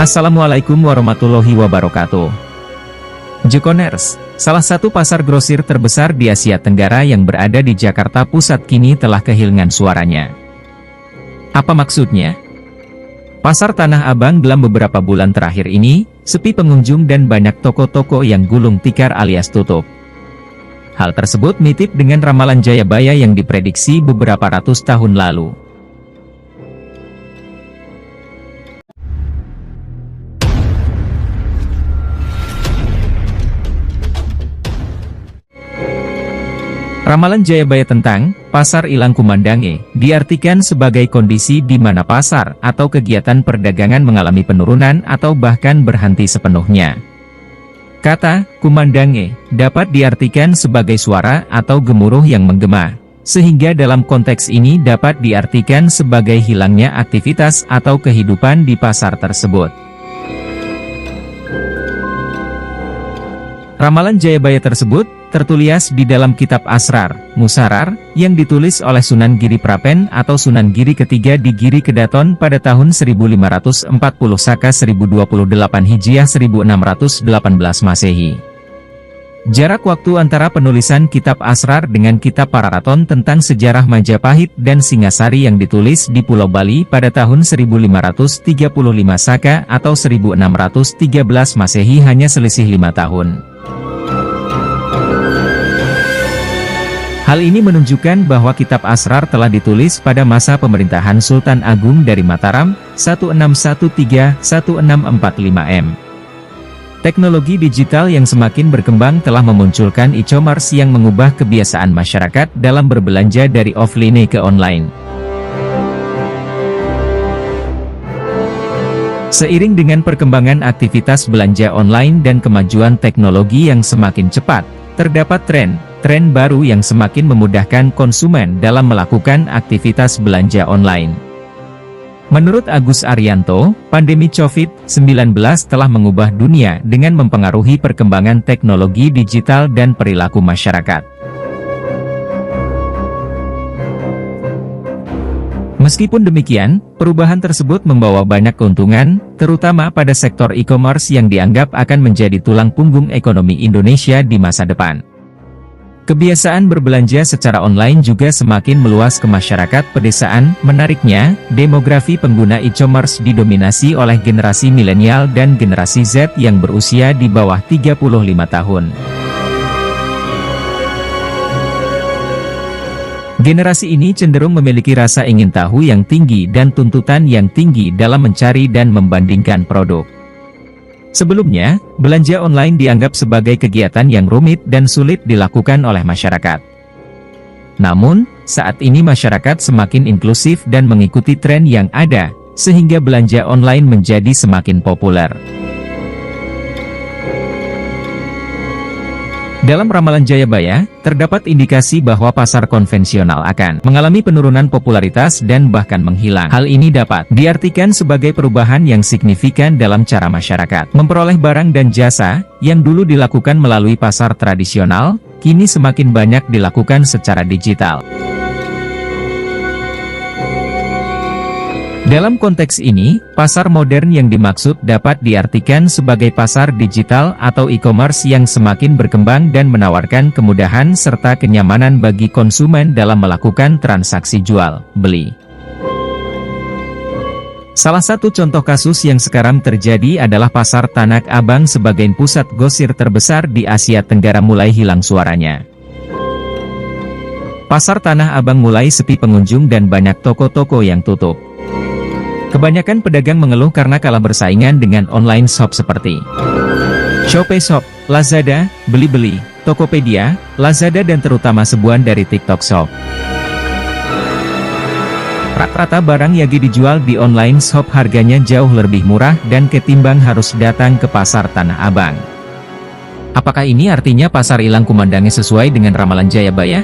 Assalamualaikum warahmatullahi wabarakatuh. Jekoners, salah satu pasar grosir terbesar di Asia Tenggara yang berada di Jakarta Pusat kini telah kehilangan suaranya. Apa maksudnya? Pasar Tanah Abang dalam beberapa bulan terakhir ini, sepi pengunjung dan banyak toko-toko yang gulung tikar alias tutup. Hal tersebut mirip dengan ramalan Jayabaya yang diprediksi beberapa ratus tahun lalu. Ramalan Jayabaya tentang pasar ilang kumandange diartikan sebagai kondisi di mana pasar atau kegiatan perdagangan mengalami penurunan atau bahkan berhenti sepenuhnya. Kata kumandange dapat diartikan sebagai suara atau gemuruh yang menggema, sehingga dalam konteks ini dapat diartikan sebagai hilangnya aktivitas atau kehidupan di pasar tersebut. Ramalan Jayabaya tersebut tertulis di dalam kitab Asrar, Musarar, yang ditulis oleh Sunan Giri Prapen atau Sunan Giri ketiga di Giri Kedaton pada tahun 1540 Saka 1028 Hijriah 1618 Masehi. Jarak waktu antara penulisan kitab Asrar dengan kitab Pararaton tentang sejarah Majapahit dan Singasari yang ditulis di Pulau Bali pada tahun 1535 Saka atau 1613 Masehi hanya selisih 5 tahun. Hal ini menunjukkan bahwa kitab Asrar telah ditulis pada masa pemerintahan Sultan Agung dari Mataram, 1613-1645 M. Teknologi digital yang semakin berkembang telah memunculkan e-commerce yang mengubah kebiasaan masyarakat dalam berbelanja dari offline ke online. Seiring dengan perkembangan aktivitas belanja online dan kemajuan teknologi yang semakin cepat, terdapat tren baru yang semakin memudahkan konsumen dalam melakukan aktivitas belanja online. Menurut Agus Arianto, pandemi COVID-19 telah mengubah dunia dengan mempengaruhi perkembangan teknologi digital dan perilaku masyarakat. Meskipun demikian, perubahan tersebut membawa banyak keuntungan, terutama pada sektor e-commerce yang dianggap akan menjadi tulang punggung ekonomi Indonesia di masa depan. Kebiasaan berbelanja secara online juga semakin meluas ke masyarakat pedesaan. Menariknya, demografi pengguna e-commerce didominasi oleh generasi milenial dan generasi Z yang berusia di bawah 35 tahun. Generasi ini cenderung memiliki rasa ingin tahu yang tinggi dan tuntutan yang tinggi dalam mencari dan membandingkan produk. Sebelumnya, belanja online dianggap sebagai kegiatan yang rumit dan sulit dilakukan oleh masyarakat. Namun, saat ini masyarakat semakin inklusif dan mengikuti tren yang ada, sehingga belanja online menjadi semakin populer. Dalam ramalan Jayabaya, terdapat indikasi bahwa pasar konvensional akan mengalami penurunan popularitas dan bahkan menghilang. Hal ini dapat diartikan sebagai perubahan yang signifikan dalam cara masyarakat memperoleh barang dan jasa, yang dulu dilakukan melalui pasar tradisional, kini semakin banyak dilakukan secara digital. Dalam konteks ini, pasar modern yang dimaksud dapat diartikan sebagai pasar digital atau e-commerce yang semakin berkembang dan menawarkan kemudahan serta kenyamanan bagi konsumen dalam melakukan transaksi jual, beli. Salah satu contoh kasus yang sekarang terjadi adalah pasar Tanah Abang sebagai pusat grosir terbesar di Asia Tenggara mulai hilang suaranya. Pasar Tanah Abang mulai sepi pengunjung dan banyak toko-toko yang tutup. Kebanyakan pedagang mengeluh karena kalah bersaingan dengan online shop seperti Shopee Shop, Lazada, Blibli, Tokopedia, Lazada dan terutama sebuah dari TikTok Shop. Rata-rata barang yang dijual di online shop harganya jauh lebih murah dan ketimbang harus datang ke pasar Tanah Abang. Apakah ini artinya pasar ilang kumandange sesuai dengan ramalan Jayabaya?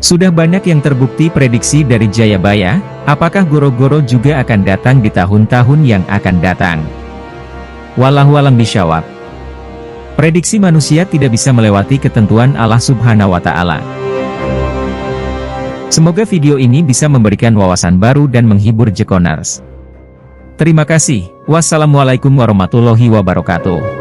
Sudah banyak yang terbukti prediksi dari Jayabaya, apakah goro-goro juga akan datang di tahun-tahun yang akan datang? Wallahu a'lam bishawab. Prediksi manusia tidak bisa melewati ketentuan Allah Subhanahu wa Ta'ala. Semoga video ini bisa memberikan wawasan baru dan menghibur Jekoners. Terima kasih. Wassalamualaikum warahmatullahi wabarakatuh.